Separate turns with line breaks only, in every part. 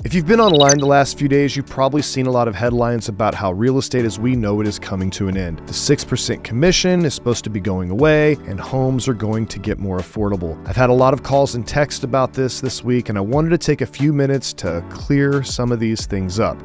If you've been online the last few days, you've probably seen a lot of headlines about how real estate as we know it is coming to an end. The 6% commission is supposed to be going away, and homes are going to get more affordable. I've had a lot of calls and texts about this week, and I wanted to take a few minutes to clear some of these things up.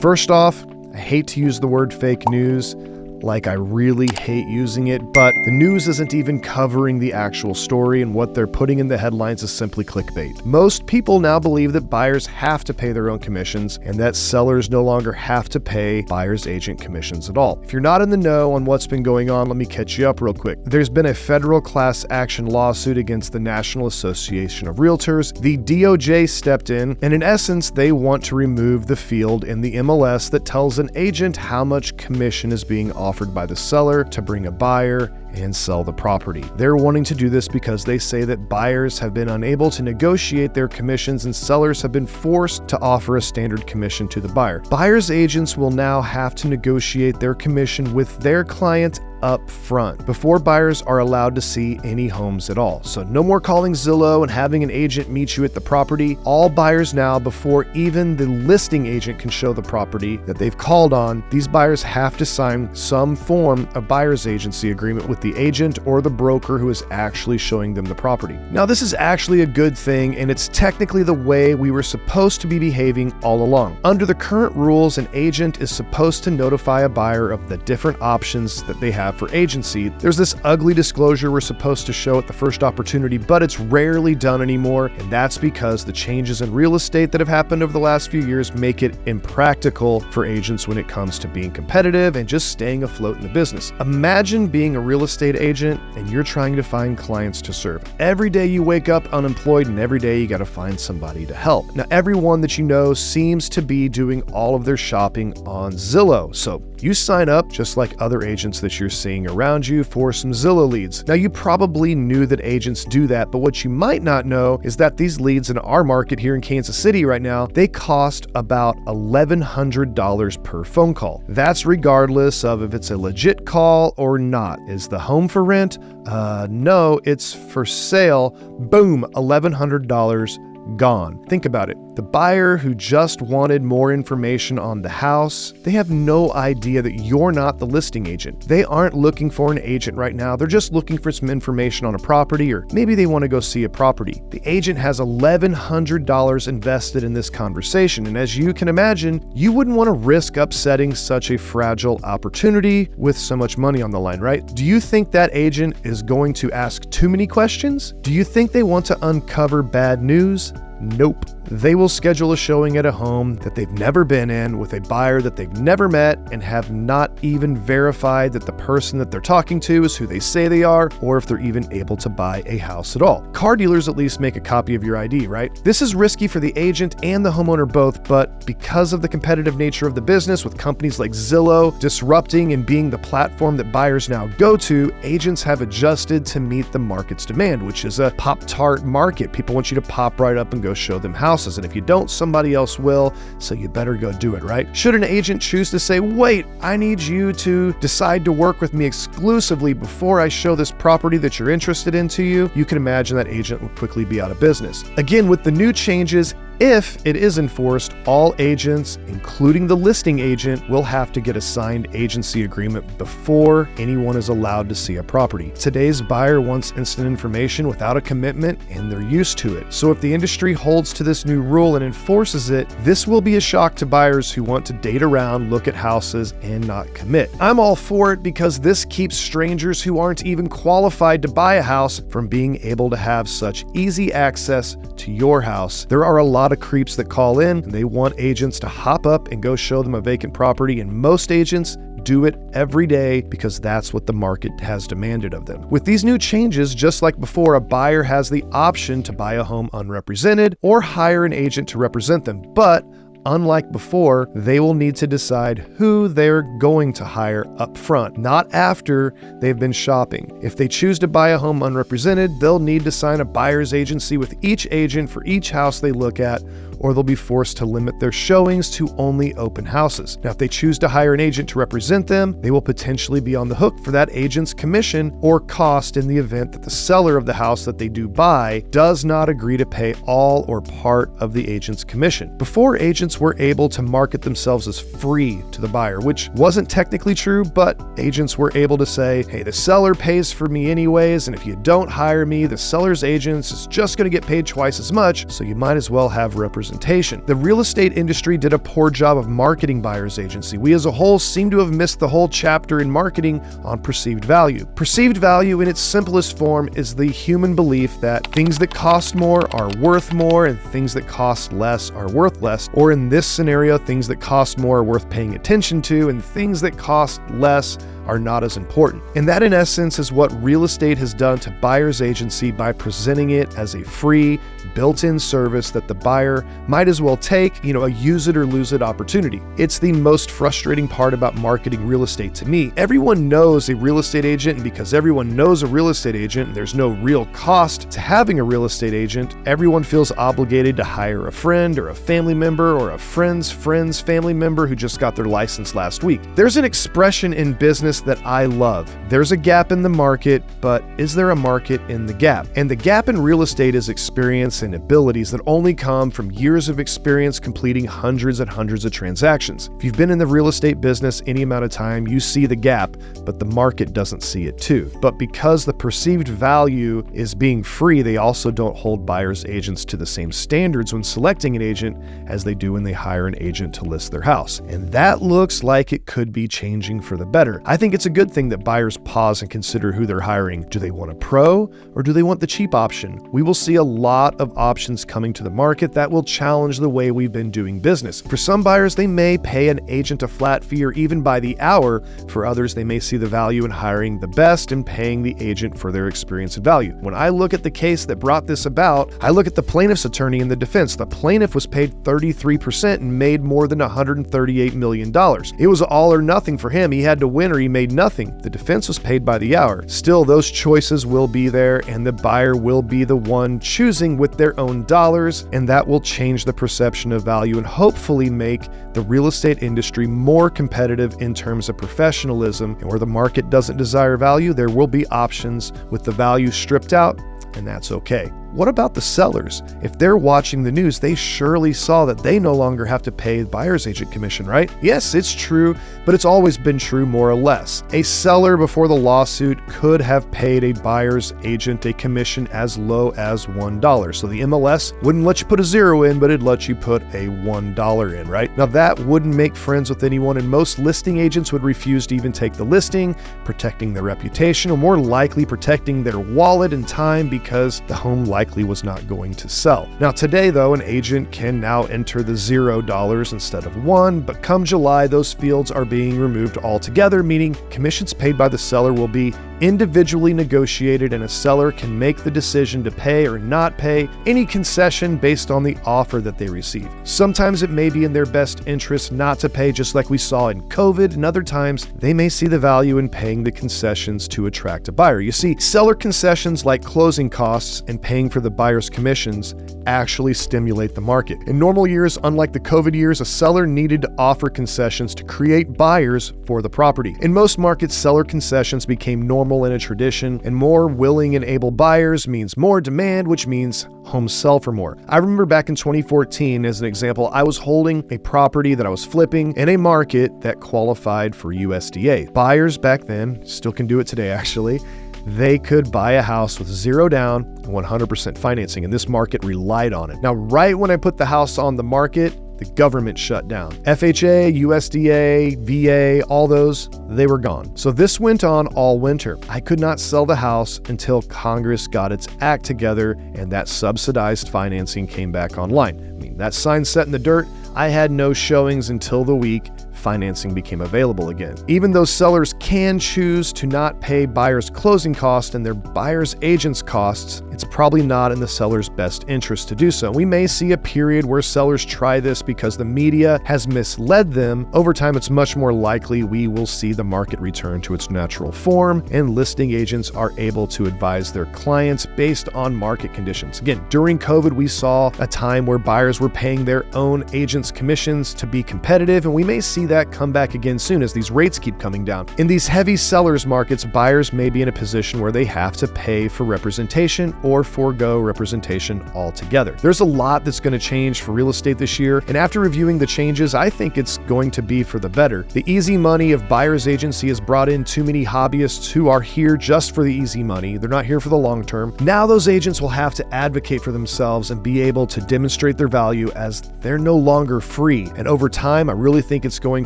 First off, I hate to use the word fake news. Like, I really hate using it, but the news isn't even covering the actual story, and what they're putting in the headlines is simply clickbait. Most people now believe that buyers have to pay their own commissions and that sellers no longer have to pay buyer's agent commissions at all. If you're not in the know on what's been going on, let me catch you up real quick. There's been a federal class action lawsuit against the National Association of Realtors. The DOJ stepped in, and in essence, they want to remove the field in the MLS that tells an agent how much commission is being offered by the seller to bring a buyer and sell the property. They're wanting to do this because they say that buyers have been unable to negotiate their commissions and sellers have been forced to offer a standard commission to the buyer. Buyers' agents will now have to negotiate their commission with their client up front before buyers are allowed to see any homes at all. So no more calling Zillow and having an agent meet you at the property. All buyers now, before even the listing agent can show the property that they've called on, these buyers have to sign some form of buyer's agency agreement with the agent or the broker who is actually showing them the property. Now, this is actually a good thing, and it's technically the way we were supposed to be behaving all along. Under the current rules, an agent is supposed to notify a buyer of the different options that they have for agency. There's this ugly disclosure we're supposed to show at the first opportunity, but it's rarely done anymore, and that's because the changes in real estate that have happened over the last few years make it impractical for agents when it comes to being competitive and just staying afloat in the business. Imagine being a real estate agent and you're trying to find clients to serve. Every day you wake up unemployed, and every day you got to find somebody to help. Now, everyone that you know seems to be doing all of their shopping on Zillow, so you sign up just like other agents that you're seeing around you for some Zillow leads. Now, you probably knew that agents do that, but what you might not know is that these leads in our market here in Kansas City right now, they cost about $1,100 per phone call. That's regardless of if it's a legit call or not. Is the home for rent? No, it's for sale. Boom, $1,100 gone. Think about it. The buyer who just wanted more information on the house, they have no idea that you're not the listing agent. They aren't looking for an agent right now. They're just looking for some information on a property, or maybe they want to go see a property. The agent has $1,100 invested in this conversation, and as you can imagine, you wouldn't want to risk upsetting such a fragile opportunity with so much money on the line, right? Do you think that agent is going to ask too many questions? Do you think they want to uncover bad news? Nope. They will schedule a showing at a home that they've never been in with a buyer that they've never met and have not even verified that the person that they're talking to is who they say they are, or if they're even able to buy a house at all. Car dealers at least make a copy of your ID, right? This is risky for the agent and the homeowner both, but because of the competitive nature of the business, with companies like Zillow disrupting and being the platform that buyers now go to, agents have adjusted to meet the market's demand, which is a Pop-Tart market. People want you to pop right up and go show them houses. And if you don't, somebody else will, so you better go do it, right? Should an agent choose to say, wait, I need you to decide to work with me exclusively before I show this property that you're interested in to you, you can imagine that agent will quickly be out of business. Again, with the new changes, if it is enforced, all agents, including the listing agent, will have to get a signed agency agreement before anyone is allowed to see a property. Today's buyer wants instant information without a commitment, and they're used to it. So if the industry holds to this new rule and enforces it, this will be a shock to buyers who want to date around, look at houses, and not commit. I'm all for it because this keeps strangers who aren't even qualified to buy a house from being able to have such easy access to your house. There are a lot of creeps that call in, and they want agents to hop up and go show them a vacant property, and most agents do it every day because that's what the market has demanded of them. With these new changes, just like before, a buyer has the option to buy a home unrepresented or hire an agent to represent them, but unlike before, they will need to decide who they're going to hire up front, not after they've been shopping. If they choose to buy a home unrepresented, they'll need to sign a buyer's agency with each agent for each house they look at, or they'll be forced to limit their showings to only open houses. Now, if they choose to hire an agent to represent them, they will potentially be on the hook for that agent's commission or cost in the event that the seller of the house that they do buy does not agree to pay all or part of the agent's commission. Before, agents were able to market themselves as free to the buyer, which wasn't technically true, but agents were able to say, hey, the seller pays for me anyways, and if you don't hire me, the seller's agent is just going to get paid twice as much, so you might as well have representation. The real estate industry did a poor job of marketing buyer's agency. We as a whole seem to have missed the whole chapter in marketing on perceived value. Perceived value in its simplest form is the human belief that things that cost more are worth more and things that cost less are worth less, or in this scenario, things that cost more are worth paying attention to and things that cost less are not as important. And that, in essence, is what real estate has done to buyer's agency by presenting it as a free, built-in service that the buyer might as well take, a use it or lose it opportunity. It's the most frustrating part about marketing real estate to me. Everyone knows a real estate agent, and because everyone knows a real estate agent and there's no real cost to having a real estate agent, everyone feels obligated to hire a friend or a family member or a friend's family member who just got their license last week. There's an expression in business that I love. There's a gap in the market, but is there a market in the gap? And the gap in real estate is experience and abilities that only come from years of experience completing hundreds and hundreds of transactions. If you've been in the real estate business any amount of time, you see the gap, but the market doesn't see it too. But because the perceived value is being free, they also don't hold buyers agents to the same standards when selecting an agent as they do when they hire an agent to list their house. And that looks like it could be changing for the better. I think it's a good thing that buyers pause and consider who they're hiring. Do they want a pro or do they want the cheap option? We will see a lot of options coming to the market that will challenge the way we've been doing business. For some buyers, they may pay an agent a flat fee or even by the hour. For others, they may see the value in hiring the best and paying the agent for their experience and value. When I look at the case that brought this about, I look at the plaintiff's attorney in the defense. The plaintiff was paid 33% and made more than $138 million. It was all or nothing for him. He had to win or he made nothing. The defense was paid by the hour. Still, those choices will be there and the buyer will be the one choosing with their own dollars, and that will change the perception of value and hopefully make the real estate industry more competitive in terms of professionalism. And where the market doesn't desire value, there will be options with the value stripped out, and that's okay. What about the sellers? If they're watching the news, they surely saw that they no longer have to pay the buyer's agent commission, right? Yes, it's true, but it's always been true more or less. A seller before the lawsuit could have paid a buyer's agent a commission as low as $1. So the MLS wouldn't let you put a zero in, but it'd let you put a $1 in, right? Now that wouldn't make friends with anyone, and most listing agents would refuse to even take the listing, protecting their reputation, or more likely protecting their wallet and time because the home likely was not going to sell. Now today though, an agent can now enter the $0 instead of $1, but come July, those fields are being removed altogether, meaning commissions paid by the seller will be individually negotiated and a seller can make the decision to pay or not pay any concession based on the offer that they receive. Sometimes it may be in their best interest not to pay, just like we saw in COVID, and other times they may see the value in paying the concessions to attract a buyer. You see, seller concessions like closing costs and paying for the buyer's commissions actually stimulate the market. In normal years, unlike the COVID years, a seller needed to offer concessions to create buyers for the property. In most markets, seller concessions became normal in a tradition, and more willing and able buyers means more demand, which means homes sell for more. I remember back in 2014, as an example, I was holding a property that I was flipping in a market that qualified for USDA. Buyers back then, still can do it today actually, they could buy a house with zero down and 100% financing, and this market relied on it. Now, right when I put the house on the market, the government shut down. FHA, USDA, VA, all those, they were gone. So this went on all winter. I could not sell the house until Congress got its act together and that subsidized financing came back online. I mean, that sign set in the dirt. I had no showings until the week financing became available again. Even though sellers can choose to not pay buyers' closing costs and their buyer's agent's costs, it's probably not in the seller's best interest to do so. We may see a period where sellers try this because the media has misled them. Over time, it's much more likely we will see the market return to its natural form, and listing agents are able to advise their clients based on market conditions. Again, during COVID, we saw a time where buyers were paying their own agents' commissions to be competitive, and we may see that come back again soon as these rates keep coming down. In these heavy sellers markets, buyers may be in a position where they have to pay for representation or forego representation altogether. There's a lot that's going to change for real estate this year, and after reviewing the changes, I think it's going to be for the better. The easy money of buyer's agency has brought in too many hobbyists who are here just for the easy money. They're not here for the long term. Now those agents will have to advocate for themselves and be able to demonstrate their value as they're no longer free. And over time, I really think it's going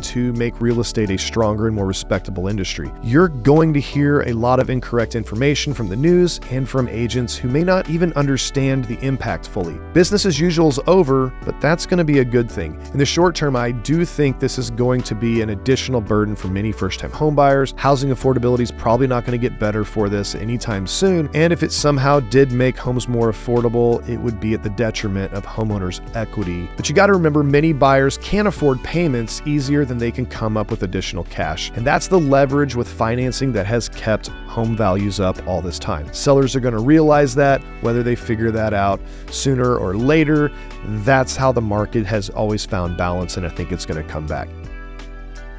to make real estate a stronger and more respectable industry. You're going to hear a lot of incorrect information from the news and from agents who may not even understand the impact fully. Business as usual is over, but that's going to be a good thing. In the short term, I do think this is going to be an additional burden for many first-time homebuyers. Housing affordability is probably not going to get better for this anytime soon, and if it somehow did make homes more affordable, it would be at the detriment of homeowners' equity. But you got to remember, many buyers can't afford payments easier than they can come up with additional cash, and that's the leverage with financing that has kept home values up all this time. Sellers are going to realize that, whether they figure that out sooner or later. That's how the market has always found balance, and I think it's going to come back.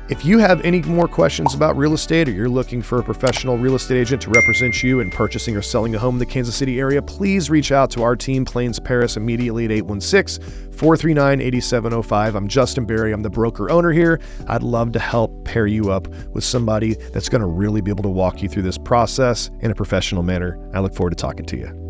If you have any more questions about real estate, or you're looking for a professional real estate agent to represent you in purchasing or selling a home in the Kansas City area, please reach out to our team, Plains Paris, immediately at 816-439-8705. I'm Justin Berry. I'm the broker owner here. I'd love to help pair you up with somebody that's going to really be able to walk you through this process in a professional manner. I look forward to talking to you.